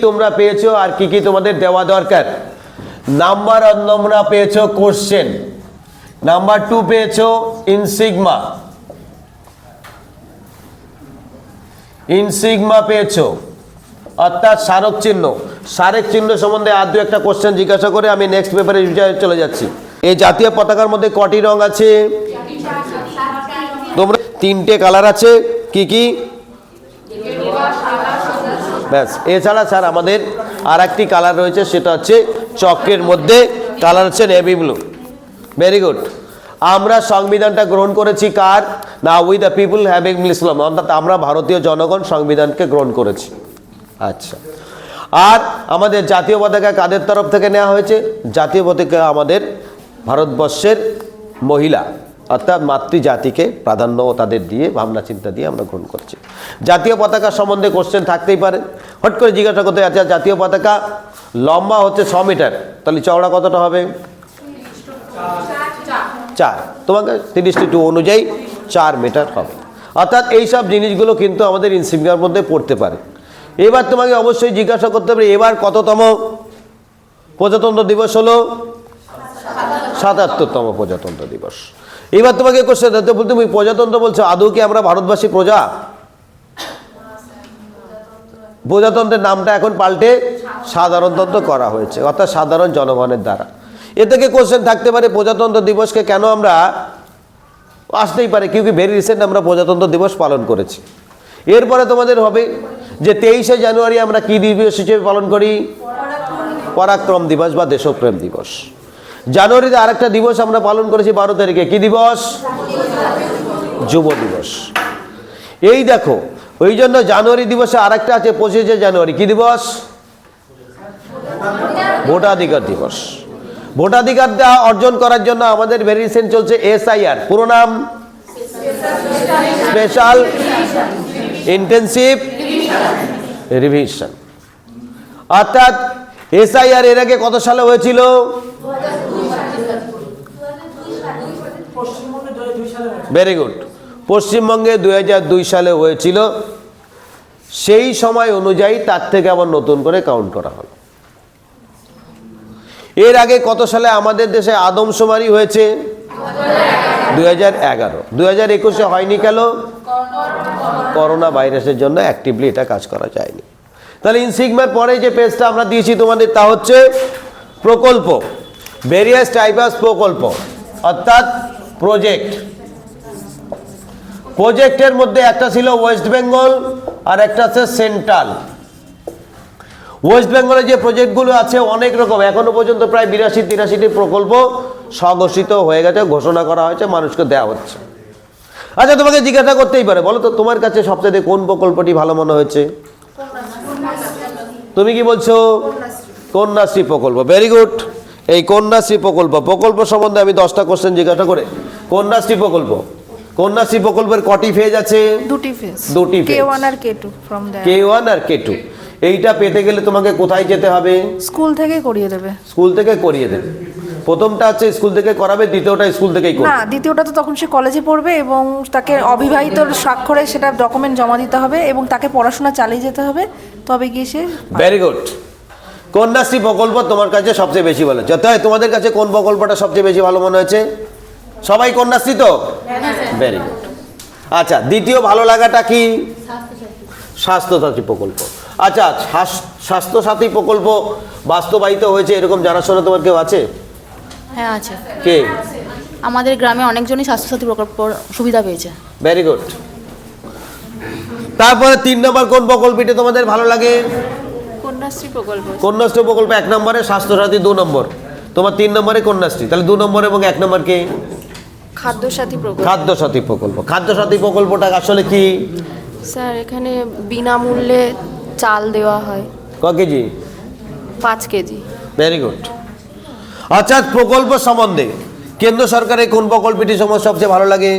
তোমরা পেয়েছো আর কি কি তোমাদের দেওয়া দরকার। নাম্বার ওয়ান তোমরা পেয়েছো কোশ্চেন, নাম্বার টু পেয়েছো ইনসিগমা পেয়েছো অর্থাৎ স্মারক চিহ্ন। স্মারক চিহ্ন সম্বন্ধে আর দু একটা কোশ্চেন জিজ্ঞাসা করে আমি নেক্সট পেপারে চলে যাচ্ছি। এই জাতীয় পতাকার মধ্যে কটি রং আছে? তোমরা তিনটে কালার আছে, কি কি? ব্যাস, এছাড়া স্যার আমাদের আর একটি কালার রয়েছে, সেটা হচ্ছে চক্রের মধ্যে কালার হচ্ছে নেভি ব্লু। Very good. আমরা সংবিধানটা গ্রহণ করেছি কার না? উই দ্য পিপুল হ্যাভিং ইসলাম, অর্থাৎ আমরা ভারতীয় জনগণ সংবিধানকে গ্রহণ করেছি। আচ্ছা, আর আমাদের জাতীয় পতাকা কাদের তরফ থেকে নেওয়া হয়েছে? জাতীয় পতাকা আমাদের ভারতবর্ষের মহিলা অর্থাৎ মাতৃজাতিকে প্রাধান্য তাদের দিয়ে ভাবনা চিন্তা দিয়ে আমরা গ্রহণ করছি। জাতীয় পতাকা সম্বন্ধে কোশ্চেন থাকতেই পারে, হট করে জিজ্ঞাসা করতে। আচ্ছা, জাতীয় পতাকা লম্বা হচ্ছে 6 মিটার, তাহলে চওড়া কতটা হবে? 4। তোমাকে 30:2 অনুযায়ী 4 মিটার হবে। অর্থাৎ এইসব জিনিসগুলো কিন্তু আমাদের ইনসিগমার মধ্যে পড়তে পারে। এবার তোমাকে অবশ্যই জিজ্ঞাসা করতে হবে, এবার কততম প্রজাতন্ত্র দিবস হলো? 77তম প্রজাতন্ত্র দিবস। এবার তোমাকে কোশ্চেন দিতে বলতে, তুমি প্রজাতন্ত্র বলছো, আদৌ কি আমরা ভারতবাসী প্রজা? প্রজাতন্ত্রের নামটা এখন পাল্টে সাধারণতন্ত্র করা হয়েছে, অর্থাৎ সাধারণ জনগণের দ্বারা। এ থেকে কোশ্চেন থাকতে পারে প্রজাতন্ত্র দিবসকে কেন আমরা, আসতেই পারে কিউকি ভেরি রিসেন্ট আমরা প্রজাতন্ত্র দিবস পালন করেছি। এরপরে তোমাদের হবে যে 23শে জানুয়ারি আমরা কি দিবস হিসেবে পালন করি? পরাক্রম দিবস বা দেশপ্রেম দিবস। জানুয়ারিতে আরেকটা দিবস আমরা পালন করেছি 12 তারিখে, কি দিবস? যুব দিবস। এই দেখো, ওই জন্য জানুয়ারি দিবসে আরেকটা আছে 25শে জানুয়ারি, কি দিবস? ভোটাধিকার দিবস। ভোটাধিকার অর্জন করার জন্য আমাদের ভেরি রিসেন্ট চলছে SIR, পুরো নাম স্পেশাল ইন্টেনসিভ রিভিশন। অর্থাৎ SIR এর আগে কত সালে হয়েছিল? Very good. পশ্চিমবঙ্গে 2002 সালে হয়েছিল। সেই সময় অনুযায়ী তার থেকে আবার নতুন করে কাউন্ট করা হলো। এর আগে কত সালে আমাদের দেশে আদমশুমারি হয়েছে? 2011। 2021-এ হয়নি কেন? করোনা ভাইরাসের জন্য অ্যাক্টিভলি এটা কাজ করা যায়নি। তাহলে ইনসিগমার পরে যে পেজটা আমরা দিয়েছি তোমাদের, তা হচ্ছে প্রকল্প, ভেরিয়াস টাইপস প্রকল্প অর্থাৎ প্রজেক্ট। প্রজেক্টের মধ্যে একটা ছিল ওয়েস্ট বেঙ্গল আর একটা আছে সেন্ট্রাল। ওয়েস্ট বেঙ্গলে যে প্রজেক্টগুলো আছে অনেক রকম, এখনো পর্যন্ত প্রায় 82-83টি প্রকল্প স্বঘোষিত হয়ে গেছে, ঘোষণা করা হয়েছে, মানুষকে দেওয়া হচ্ছে। আচ্ছা, তোমাকে জিজ্ঞাসা করতেই পারে, বলো তো তোমার কাছে সবচেয়ে কোন প্রকল্পটি ভালো মনে হয়েছে? তুমি কি বলছো? কন্যাশ্রী প্রকল্প। Very good. এই কন্যাশ্রী প্রকল্প সম্বন্ধে আমি 10টা কোশ্চেন জিজ্ঞাসা করে। কন্যাশ্রী প্রকল্পের কটি ফেজ আছে? দুটি ফেজ। K1 আর K2 ফ্রম देयर। K1 আর K2। এইটা পেতে গেলে তোমাকে কোথায় যেতে হবে? স্কুল থেকে করিয়ে দেবে। স্কুল থেকে করিয়ে দেবে। প্রথমটা হচ্ছে স্কুল থেকে করাবে, দ্বিতীয়টা স্কুল থেকেই করবে। না, দ্বিতীয়টা তো তখন সে কলেজে পড়বে এবং তাকে অবিবাহিতর স্বাক্ষরে সেটা ডকুমেন্ট জমা দিতে হবে এবং তাকে পড়াশোনা চালিয়ে যেতে হবে, তবে গিয়ে সে। Very good. কন্যাশ্রী প্রকল্প তোমার কাছে সবচেয়ে বেশি ভালো। তাই তোমাদের কাছে কোন প্রকল্পটা সবচেয়ে বেশি ভালো মনে হয়েছে? সবাই কন্যাশ্রী তো? Very good. আচ্ছা, দ্বিতীয় ভালো লাগাটা কি? স্বাস্থ্যসাথী প্রকল্প। আচ্ছা, স্বাস্থ্যসাথী প্রকল্প বাস্তবায়িত হয়েছে এরকম জানাশোনা তোমার কেউ আছে? হ্যাঁ আছে। কে? আমাদের গ্রামে অনেকজনই স্বাস্থ্যসাথী প্রকল্প সুবিধা পেয়েছে। Very good. তারপরে 3 নম্বর কোন প্রকল্পটি তোমাদের ভালো লাগে? কন্যাশ্রী প্রকল্প। কন্যাশ্রী প্রকল্প 1 নম্বরে, স্বাস্থ্যসাথী 2 নম্বর, তোমার 3 নম্বরে কন্যাশ্রী। তাহলে 2 নম্বর এবং 1 নম্বর কে? খাদ্যসাথী প্রকল্প। খাদ্যসাথী প্রকল্পটা আসলে কি? স্যার, এখানে বিনামূল্যে চাল দেওয়া হয়। ক কেজি? 5 কেজি। Very good. আচ্ছা, প্রকল্প সম্বন্ধে কেন্দ্র সরকারের কোন প্রকল্পটি সবচেয়ে ভালো লাগে?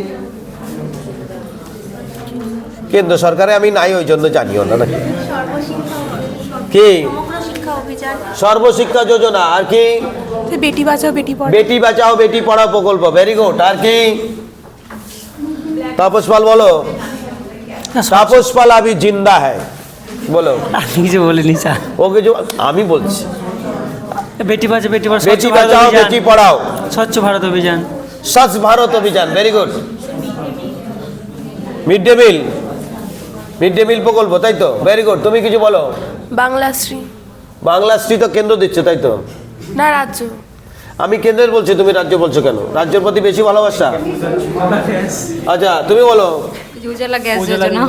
কেন্দ্র সরকারে আমি নাই, ওই জন্য জানিও না নাকি? কি? সর্বশিক্ষা যোজনা। আর কি? বেটি বাঁচাও বেটি পড়াও। বেটি বাঁচাও বেটি পড়াও প্রকল্প। Very good. আর কি? তাপস পাল বলো। তাপস পাল আবি জিন্দা হ্যায়। বলো। আমি কিছু বলিনি স্যার। ও কিছু, আমি বলছি। বেটি বাঁচাও বেটি পড়াও, বেটি বাঁচাও বেটি পড়াও, স্বচ্ছ ভারত অভিযান, স্বচ্ছ ভারত অভিযান, very good. Mid day meal, mid day meal প্রকল্প, তাই তো, ভেরি গুড। তুমি কিছু বলো। বাংলাশ্রী। বাংলাশ্রী তো কেন্দ্র দিচ্ছে, তাই তো? না, রাজ্য। আমি কেন্দ্রের বলছি, তুমি রাজ্য বলছো কেন? রাজ্যের প্রতি বেশি ভালোবাসা। আচ্ছা তুমি বলো। উজালা গ্যাস যোজনা।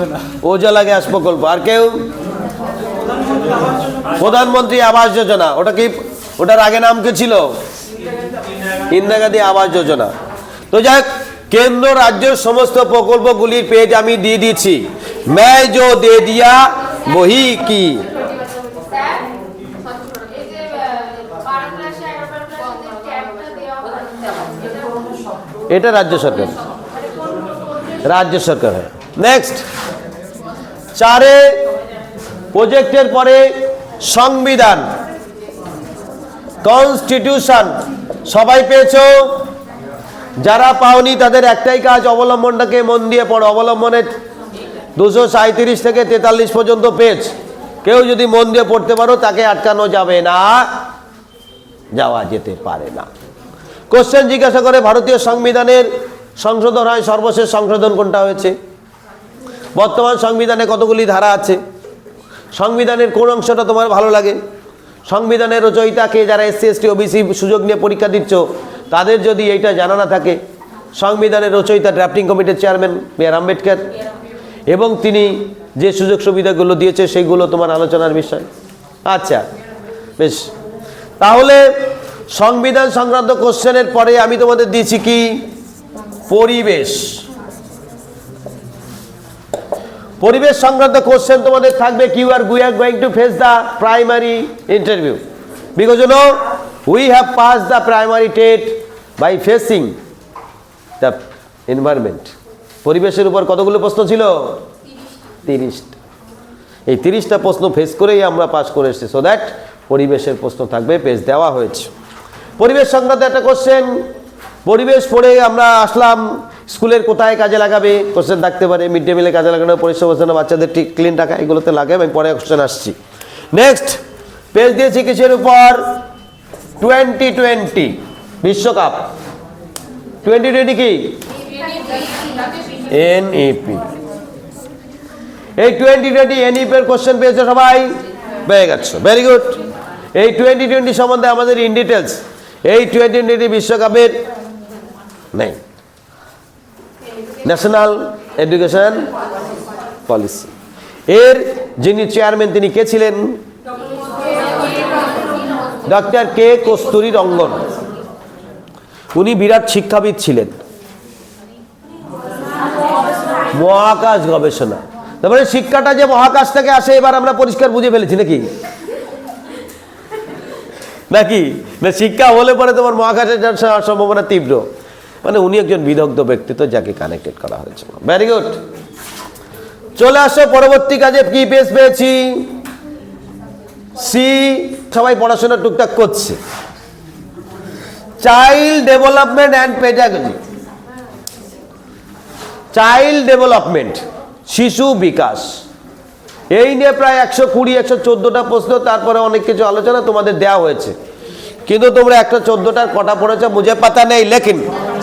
উজালা গ্যাস প্রকল্প। আর কেউ? প্রধানমন্ত্রী আবাস যোজনা, ওটা কি, ওটার আগে নাম কি ছিল? ইন্দিরা গান্ধী আবাস যোজনা। তো যাক, কেন্দ্র রাজ্যের সমস্ত প্রকল্পগুলির পেজ আমি দিয়ে দিয়েছি। मैं जो दे दिया वही की। এটা রাজ্য সরকার, রাজ্য সরকার। হ্যাঁ, নেক্সট। 4 প্রজেক্টের পরে সংবিধান, কনস্টিটিউশন সবাই পেয়েছো? যারা পাওনি তাদের একটাই কাজ, অবলম্বনটাকে মন দিয়ে পড়ো। অবলম্বনের 237 থেকে 43 পর্যন্ত পেজ, কেউ যদি মন দিয়ে পড়তে পারো তাকে আটকানো যাবে না, যাওয়া যেতে পারে না। কোশ্চেন জিজ্ঞাসা করে ভারতীয় সংবিধানের সংশোধন হয়, সর্বশেষ সংশোধন কোনটা হয়েছে? বর্তমান সংবিধানে কতগুলি ধারা আছে? সংবিধানের কোন অংশটা তোমার ভালো লাগে? সংবিধানের রচয়িতাকে, যারা SC ST OBC সুযোগ নিয়ে পরীক্ষা দিচ্ছ তাদের যদি এইটা জানা না থাকে, সংবিধানের রচয়িতা ড্রাফটিং কমিটির চেয়ারম্যান B.R. আম্বেদকর, এবং তিনি যে সুযোগ সুবিধাগুলো দিয়েছে সেগুলো তোমার আলোচনার বিষয়। আচ্ছা বেশ, তাহলে সংবিধান সংক্রান্ত কোশ্চেনের পরে আমি তোমাদের দিয়েছি কি? পরিবেশ। পরিবেশ সংক্রান্ত কোশ্চেন তোমাদের থাকবে। we are going to face the primary interview because you know we have passed the primary TET by facing the environment. পরিবেশের উপর কতগুলো প্রশ্ন ছিল? 30টা। এই 30টা প্রশ্ন ফেস করেই আমরা পাস করে এসেছি। সো দ্যাট পরিবেশের প্রশ্ন থাকবে, পেজ দেওয়া হয়েছে। পরিবেশ সংক্রান্ত একটা কোশ্চেন, পরিবেশ পড়ে আমরা আসলাম স্কুলের কোথায় কাজে লাগাবে, কোশ্চেন থাকতে পারে। মিড ডে মিলে কাজে লাগানো, পরিচ্ছন্ন বাচ্চাদের ঠিক ক্লিন রাখা, এগুলোতে লাগে। আমি পরে কোশ্চেন আসছি। নেক্সট পেজ দিয়েছি কিসের উপর? 2020 বিশ্বকাপ। 2020 কি? NEP। এই 2020 NEP এর কোশ্চেন পেয়েছে সবাই? পেয়ে গেছো, ভেরি গুড। এই 2020 সম্বন্ধে আমাদের ইন ডিটেলস এই 2020 বিশ্বকাপের নেই। ন্যাশনাল এডুকেশন পলিসি এর যিনি চেয়ারম্যান তিনি কে ছিলেন? ডক্টর কে কস্তুরী রঙ্গন। উনি বিরাট শিক্ষাবিদ ছিলেন। মহাকাশ গবেষণা, তারপরে শিক্ষাটা যে মহাকাশ থেকে আসে এবার আমরা পরিষ্কার বুঝে ফেলেছি নাকি? নাকি না শিক্ষা হলে পরে তোমার মহাকাশে যাওয়ার সম্ভাবনা তীব্র। মানে উনি একজন বিদগ্ধ ব্যক্তিত্ব যাকে কানেক্টেড করা হয়েছে। Very good. চলে আসো পরবর্তী কাজে। কি পেজ পেয়েছি? সি। সবাই পড়াশোনা টুকটাক করছে। Child development and pedagogy. Child development, শিশু বিকাশ, এই নিয়ে প্রায় 120-114টা প্রশ্ন, তারপরে অনেক কিছু আলোচনা তোমাদের দেওয়া হয়েছে। কিন্তু তোমরা 114টার কটা পড়েছ মুঝে পাতা নেই। লেকিন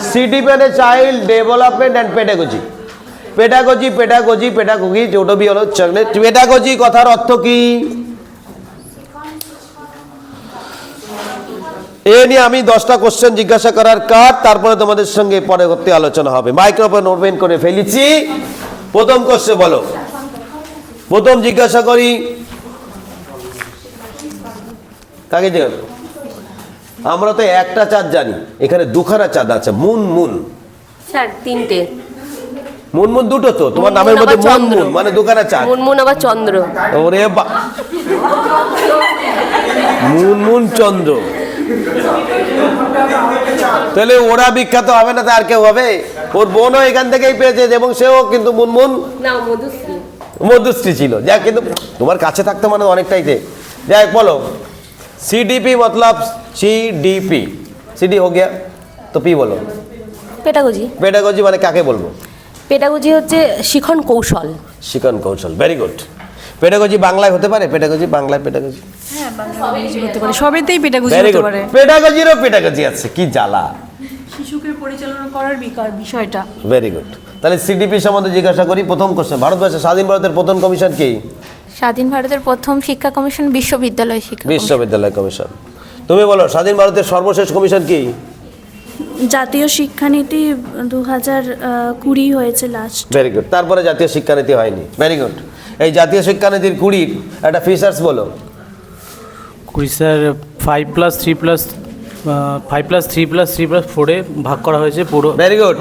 CDP মানে child development and pedagogy. Pedagogy pedagogy pedagogy যেটা বি হলো পেডাগজি কথার অর্থ কি? এ নিয়ে আমি 10টা কোশ্চেন জিজ্ঞাসা করার কার, তারপরে তোমাদের সঙ্গে পরবর্তী আলোচনা হবে। মাইক্রোফোন ওপেন করে ফেলেছি। প্রথম কোশ্চেন বলো। প্রথম জিজ্ঞাসা করি কাকে জিজ্ঞাসা? আমরা তো একটা চাঁদ জানি, এখানে দুখানা চাঁদ আছে। মুন মুন স্যার 3টে। মুনমুন দুটো তো, তোমার নামের মধ্যে মুনমুন মানে দুখানা চাঁদ। মুনমুন আবার চন্দ্র। ওরে মুনমুন চন্দ্র, তাহলে ওরা বিখ্যাত হবে না তো আর কেউ হবে? ওর বোনও এখান থেকেই পেয়েছে এবং সেও কিন্তু মুনমুন না, মধুশ্রী। মধুশ্রী ছিল। যাক, কিন্তু তোমার কাছে থাকতে মানে অনেকটাই थे। যাই বলো। CDP मतलब CDP, CD हो गया तो P बोलो। পেডাগজি। পেডাগজি মানে কাকে বলবো? পেডাগজি হচ্ছে শিখন কৌশল। শিক্ষণ কৌশল, ভেরি গুড। পেডাগজি বাংলায় হতে পারে? পেডাগজি বাংলায় পেডাগজি হ্যাঁ বাংলা ইংরেজি হতে পারে, সবেতেই পেডাগজি ভেরি হতে গুড। পারে। পেডাগজিরও পেডাগজি আছে, কি জ্বালা। শিশুকে পরিচালনা করার বিষয়টা। Very good. তাহলে সিডিপি সম্বন্ধে জিজ্ঞাসা করি। প্রথম কোশ্চেন, ভারতবর্ষের স্বাধীন ভারতের প্রথম কমিশন কি? স্বাধীন ভারতের প্রথম শিক্ষা কমিশন বিশ্ববিদ্যালয় শিক্ষা কমিশন। বিশ্ববিদ্যালয় কমিশন। তুমি বলো, স্বাধীন ভারতের সর্বশেষ কমিশন কি? জাতীয় শিক্ষানীতি 2020 হয়েছে লাস্ট। Very good. তারপরে জাতীয় শিক্ষানীতি হয়নি। Very good. এই জাতীয় শিক্ষানীতির 20 একটা ফিচার্স বলো। কুড়ি স্যার 5+3+3+4 ভাগ করা হয়েছে পুরো। Very good.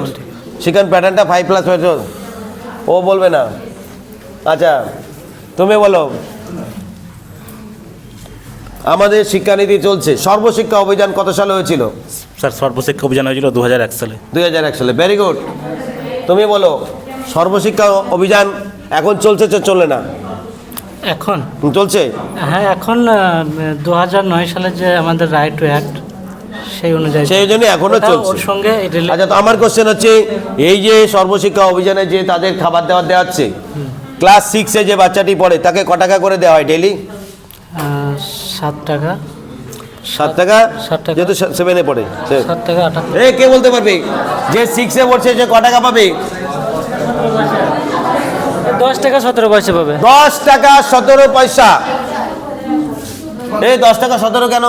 শিক্ষণ প্যাটার্নটা 5+5, ও বলবে না। আচ্ছা তুমি বলো, আমাদের শিক্ষানীতি চলছে, সর্বশিক্ষা অভিযান কত সালে হয়েছিল? স্যার সর্বশিক্ষা অভিযান হয়েছিল 2001 সালে। 2001 সালে। Very good. তুমি বলো, সর্বশিক্ষা অভিযান এখন চলছে চলে না? এখন চলছে। হ্যাঁ এখন 2009 সালে যে আমাদের রাইট টু অ্যাক্ট সেই অনুযায়ী সেই জন্য এখনো ওটা চলছে। ওর সঙ্গে আচ্ছা, তো আমার কোশ্চেন হচ্ছে, এই যে সর্বশিক্ষা অভিযানে যে তাদের খাবার দাবার দেওয়া হচ্ছে, ক্লাস 6-এ যে বাচ্চাটি পড়ে তাকে ক টাকা করে দেওয়া হয় ডেইলি? 7 টাকা 7 টাকা। 7 টাকা। যেহেতু 7-এ পড়ে। 7 টাকা 78। কে বলতে পারবে যে 6-এ পড়ছে যে ক টাকা পাবে? 10 টাকা 17 পয়সা পাবে। 10 টাকা 17 পয়সা। এই 10 টাকা 17 কেন?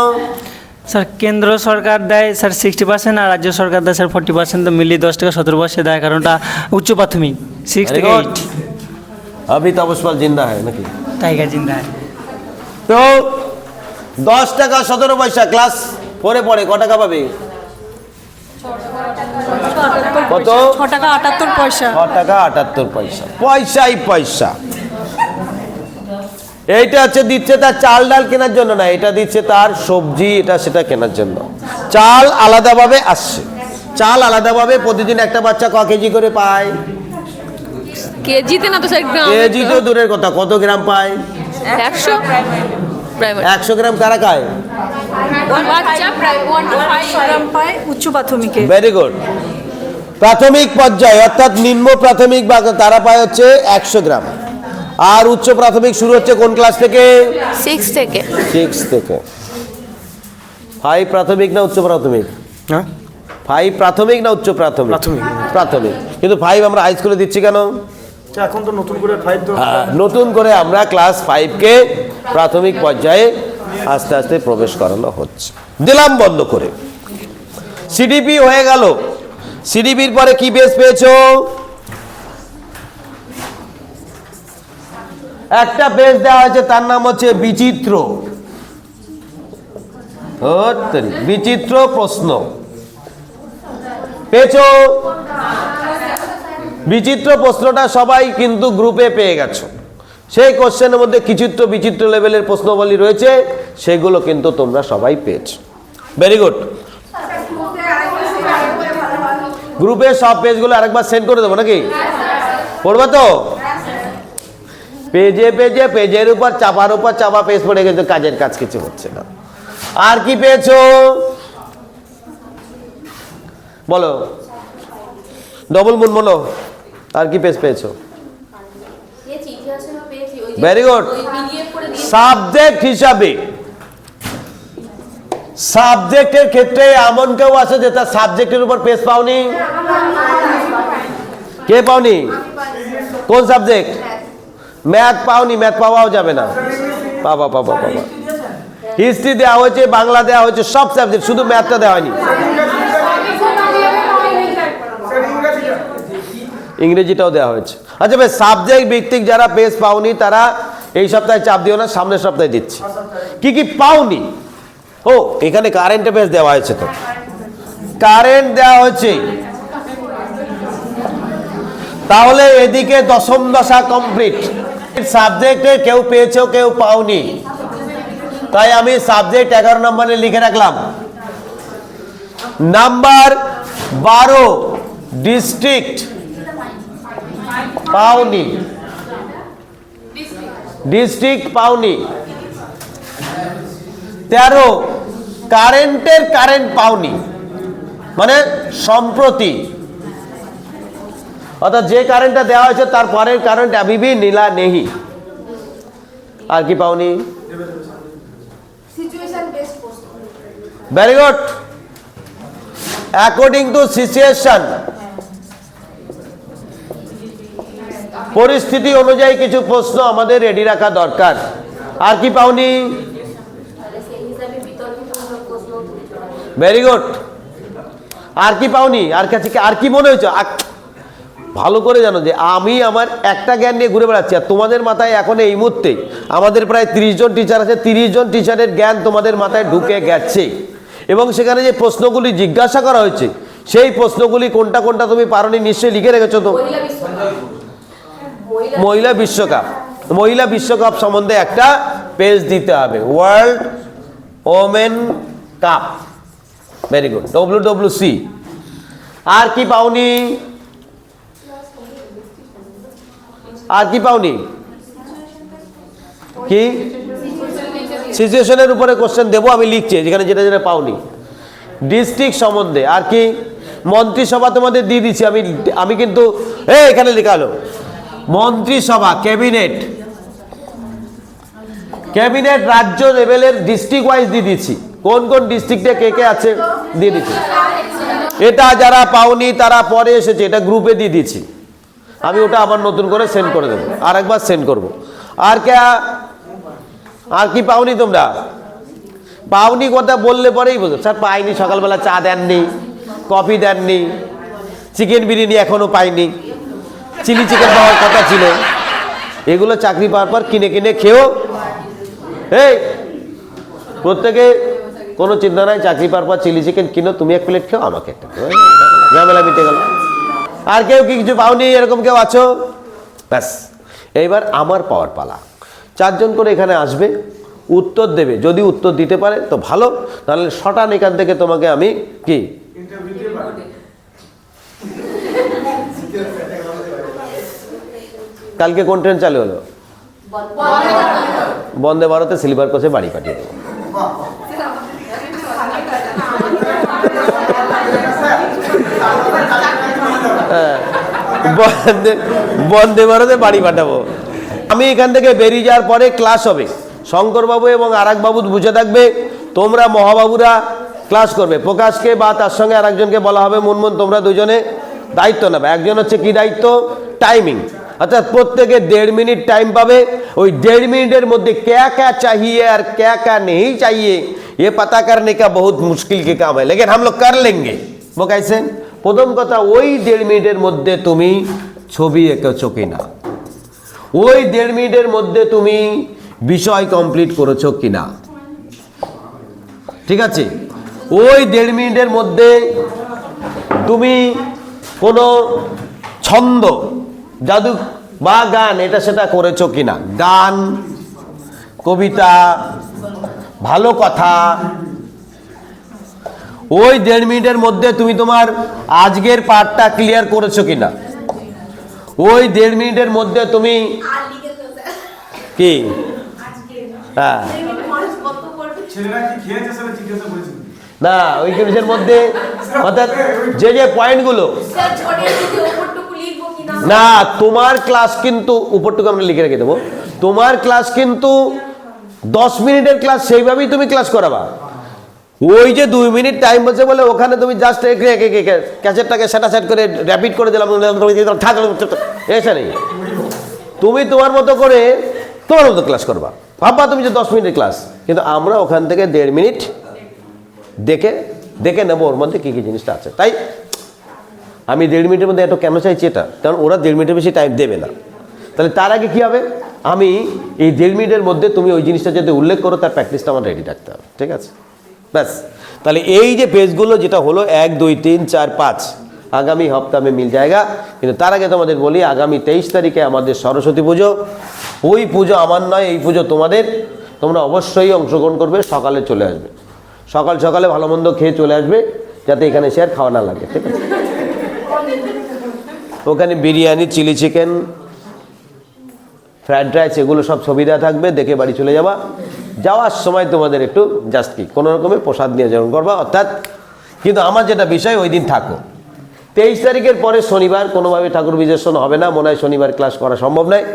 স্যার কেন্দ্র সরকার দেয় স্যার 60% আর রাজ্য সরকার দেয় স্যার 40%, তো মিলিয়ে 10 টাকা 17 পয়সা দেয়, কারণটা উচ্চ প্রাথমিক 6 থেকে 8। अभी तपस्पाल जिंदा है नाকি? টাইগার জিন্দা। তো 10 টাকা 17 পয়সা ক্লাস 4-এ পড়ে ক টাকা পাবে? কত? 6 টাকা 78 পয়সা। 6 টাকা 78 পয়সা। পয়সাই পয়সা। এইটা হচ্ছে দিচ্ছে তার চাল ডাল কেনার জন্য না, এটা দিচ্ছে তার সবজি এটা সেটা কেনার জন্য। চাল আলাদাভাবে আসছে, চাল আলাদাভাবে প্রতিদিন একটা বাচ্চা ক কেজি করে পায়? কেজিতে না তো স্যার, গ্রাম। কেজি তো দূরের কথা, কত গ্রাম পায়? 100 প্রাইমারি। 100 গ্রাম কারা খায়? বাচ্চা প্রায় 1 to 5 গ্রাম পায় উচ্চ প্রাথমিকে। Very good. প্রাথমিক পর্যায়ে অর্থাৎ নিম্ন প্রাথমিক বা তারা পায় হচ্ছে 100 গ্রাম। আর উচ্চ প্রাথমিক শুরু হচ্ছে কোন ক্লাস থেকে? 6 থেকে। 6 থেকে। 5 প্রাথমিক না উচ্চ প্রাথমিক? হ্যাঁ 5 প্রাথমিক না উচ্চ প্রাথমিক? প্রাথমিক। প্রাথমিক। কিন্তু 5 আমরা হাই স্কুলে দিচ্ছি কেন? এখন তো নতুন করে 5 নতুন করে আমরা ক্লাস 5-কে প্রাথমিক পর্যায়ে আস্তে আস্তে প্রবেশ করানো হচ্ছে। দিলাম বন্ধ করে। সিডিপি হয়ে গেল। সিডিপির পরে কি বেস পেয়েছো? একটা বেস দেওয়া হয়েছে, তার নাম হচ্ছে বিচিত্র। বিচিত্র প্রশ্ন পেয়েছো? বিচিত্র প্রশ্নটা সবাই কিন্তু গ্রুপে পেয়ে গেছো। সেই কোশ্চেনের মধ্যে কিছু বিচিত্র লেভেলের প্রশ্নবলী রয়েছে, সেগুলো কিন্তু তোমরা সবাই পেয়েছো। Very good. গ্রুপে সব পেজগুলো আরেকবার সেন্ড করে দেবো নাকি? পড়বা তো? পেজে পেজে পেজের উপর চাপা পেজ পড়ে গেছে, কাজের কাজ কিছু হচ্ছে না। আর কি পেয়েছো বলো? ডবল মুন বলো। আর কি পেজ পেয়েছো? Very good. সাবজেক্ট হিসাবে, সাবজেক্টের ক্ষেত্রে এমন কেউ আছে যে তার সাবজেক্টের উপর পেজ পাওনি? কে পাওনি? কোন সাবজেক্ট? ম্যাথ পাওনি? ম্যাথ পাওয়াও যাবে না। পাবা। হিস্ট্রি দেওয়া হয়েছে, বাংলা দেওয়া হয়েছে, সব সাবজেক্ট, শুধু ম্যাথটা দেওয়া হয়নি। ইংরেজিটাও দেওয়া হয়েছে। আচ্ছা বেশ, সাবজেক্ট ভিত্তিক যারা পেজ পাওনি তারা এই সপ্তাহে চাপ দিও না, সামনের সপ্তাহে দিচ্ছি। কি পাওনি? ও এখানে কারেন্ট পেজ দেওয়া হয়েছে, তো কারেন্ট দেওয়া হয়েছে, তাহলে এদিকে দশম দশা কমপ্লিট। সাবজেক্টে কেউ পেয়েছো কেউ পাওনি, তাই আমি সাবজেক্ট 11 নম্বরে লিখে রাখলাম। নাম্বার 12 ডিস্ট্রিক্ট পাওনি, ডিস্ট্রিক্ট পাওনি। 13 কারেন্টের কারেন্ট পাওনি, মানে সম্প্রতি, অর্থাৎ যে কারেন্টটা দেওয়া হয়েছে তার পরের কারেন্ট अभी भी नीला नहीं। আর কি পাওনি? Very good. According to situation, পরিস্থিতি অনুযায়ী কিছু প্রশ্ন আমাদের রেডি রাখা দরকার। আর কি পাওনি? Very good. আর কি পাওনি? আর কাছে আর কি মনে হয়েছে? ভালো করে জানো যে আমি আমার একটা জ্ঞান নিয়ে ঘুরে বেড়াচ্ছি, আর তোমাদের মাথায় এখন এই মুহূর্তে আমাদের প্রায় 30 জন টিচার আছে, 30 জন টিচারের জ্ঞান তোমাদের মাথায় ঢুকে গেছে, এবং সেখানে যে প্রশ্নগুলি জিজ্ঞাসা করা হয়েছে সেই প্রশ্নগুলি কোনটা কোনটা তুমি পারোনি নিশ্চয়ই লিখে রেখেছো তো। মহিলা বিশ্বকাপ, মহিলা বিশ্বকাপ সম্বন্ধে একটা পেজ দিতে হবে, world women cup. Very good, WWC। আর কি পাওনি? আর কি পাওনি? কি সিচুয়েশনের উপরে কোশ্চেন দেবো, আমি লিখছি যেখানে যেটা যেটা পাওনি। ডিস্ট্রিক্ট সম্বন্ধে। আর কি? মন্ত্রিসভা তোমাদের দিয়ে দিচ্ছি আমি, আমি কিন্তু এখানে লেখা হলো মন্ত্রিসভা, ক্যাবিনেট। ক্যাবিনেট রাজ্য লেভেলের ডিস্ট্রিক্ট ওয়াইজ দিয়ে দিচ্ছি, কোন কোন ডিস্ট্রিক্টে কে কে আছে দিয়ে দিচ্ছি। এটা যারা পাওনি তারা পরে এসেছে, এটা গ্রুপে দিয়ে দিচ্ছি আমি, ওটা আবার নতুন করে সেন্ড করে দেবো, আর একবার সেন্ড করবো। আর কে আর কি পাওনি তোমরা? পাওনি কথা বললে পরেই বুঝো, স্যার পাইনি, সকালবেলা চা দেননি, কফি দেননি, চিকেন বিরিয়ানি এখনো পাইনি, চিলি চিকেন পাওয়ার কথা ছিল, এগুলো চাকরি পাওয়ার পর কিনে কিনে খেও। এই প্রত্যেকে কোনো চিন্তা নাই, চাকরি পাওয়ার পর চিলি চিকেন কিনো, তুমি এক প্লেট খেও, আমাকে একটা, ঝামেলা মিটে গেল। আর কেউ কি কিছু পাওনি এরকম কেউ আছো? ব্যাস, এইবার আমার পাওয়ার পালা। 4 জন করে এখানে আসবে, উত্তর দেবে, যদি উত্তর দিতে পারে তো ভালো, তাহলে শটান এখান থেকে তোমাকে আমি কি কালকে কোন ট্রেন চালু হলো? বন্দে ভারতে স্লিপার কোচে বাড়ি পাঠিয়ে দেবো। বন্দে ভারতে বাড়ি পাঠাবো। আমি এখান থেকে বেরিয়ে যাওয়ার পরে ক্লাস হবে, শঙ্করবাবু এবং আরাক বাবু বুঝে থাকবে, তোমরা মহাবাবুরা ক্লাস করবে, প্রকাশকে বা তার সঙ্গে আরেকজনকে বলা হবে, মুনমুন তোমরা দুজনে দায়িত্ব নেবে। একজন হচ্ছে কি দায়িত্ব? টাইমিং, অর্থাৎ প্রত্যেকে 1.5 মিনিট টাইম পাবে। ওই 1.5 মিনিটের মধ্যে क्या क्या चाहिए और क्या क्या नहीं चाहिए ये पता करने का बहुत मुश्किल के काम है, लेकिन हम लोग कर लेंगे। वो कैसे? প্রথম কথা, ওই 1.5 মিনিটের মধ্যে তুমি ছবি এঁকেছো কিনা, ওই 1.5 মিনিটের মধ্যে তুমি বিষয় কমপ্লিট করেছো কিনা, ঠিক আছে? ওই 1.5 মিনিটের মধ্যে তুমি কোনো ছন্দ, জাদু বা গান এটা সেটা করেছো কিনা, গান, কবিতা, ভালো কথা। ওই 1.5 মিনিটের মধ্যে তুমি তোমার আজকের পার্টটা ক্লিয়ার করেছো কিনা, ওই 1.5 মিনিটের মধ্যে তুমি কি হ্যাঁ না ওই জিনিসের মধ্যে, অর্থাৎ যে যে পয়েন্টগুলো না, তোমার ক্লাস কিন্তু উপরটুকু আমরা লিখে রেখে দেবো, তোমার ক্লাস কিন্তু 10 মিনিটের ক্লাস, সেইভাবেই তুমি ক্লাস করাবা। ওই যে 2 মিনিট টাইম বলছে বলে ওখানে তুমি জাস্ট ক্যাসেটটাকে সেটা সেট করে র্যাপিড করে দিলাম, এসে নেই। তুমি তোমার মতো করে তোমার মতো ক্লাস করবা, ভাববা তুমি যে 10 মিনিটের ক্লাস, কিন্তু আমরা ওখান থেকে 1.5 মিনিট দেখে দেখে নেবো ওর মধ্যে কী কী জিনিসটা আছে। তাই আমি 1.5 মিনিটের মধ্যে এত কেন চাইছি এটা, কারণ ওরা 1.5 মিনিটের বেশি টাইম দেবে না। তাহলে তার আগে কী হবে, আমি এই 1.5 মিনিটের মধ্যে তুমি ওই জিনিসটা যদি উল্লেখ করো তার প্র্যাকটিসটা আমার রেডি রাখতে হবে, ঠিক আছে? ব্যাস, তাহলে এই যে পেজগুলো যেটা হলো 1, 2, 3, 4, 5 আগামী হপ্তাহ में मिल जाएगा। কিন্তু তার আগে তোমাদের বলি, আগামী 23 তারিখে আমাদের সরস্বতী পুজো। ওই পুজো আমার নয়, এই পুজো তোমাদের, তোমরা অবশ্যই অংশগ্রহণ করবে, সকালে চলে আসবে, সকাল সকালে ভালো মন্দ খেয়ে চলে আসবে, যাতে এখানে এসে আর খাওয়া না লাগে, ঠিক আছে? ওখানে biryani, chilli chicken, fried rice এগুলো সব ছবি দেওয়া থাকবে, দেখে বাড়ি চলে যাবা। যাওয়ার সময় তোমাদের একটু জাস্ট কি কোনো রকমের প্রসাদ নিয়ে যেমন করবা, অর্থাৎ কিন্তু আমার যেটা বিষয় ওই দিন থাকো। 23 তারিখের পরে শনিবার কোনোভাবে ঠাকুর বিজর্ষণ হবে না, মনে হয় শনিবার ক্লাস করা সম্ভব নয়।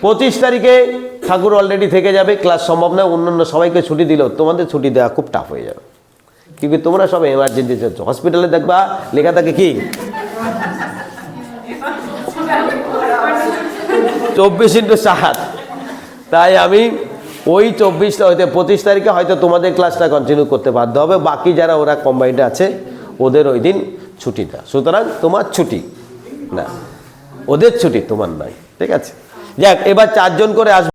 25 তারিখে ঠাকুর অলরেডি থেকে যাবে, ক্লাস সম্ভব নয়, অন্যান্য সবাইকে ছুটি দিলেও তোমাদের ছুটি দেওয়া খুব টাফ হয়ে যাবে, কিন্তু তোমরা সব এমার্জেন্সি চলছ। হসপিটালে দেখবা লেখা থাকে কি 24x7, তাই আমি ওই 24 হয়তো 25 তারিখে হয়তো তোমাদের ক্লাসটা কন্টিনিউ করতে বাধ্য হবে, বাকি যারা ওরা কম্বাইন্ডে আছে ওদের ওই দিন ছুটি দেয়, সুতরাং তোমার ছুটি না, ওদের ছুটি তোমার নয়, ঠিক আছে। যাক, এবার 4 জন করে আসবে।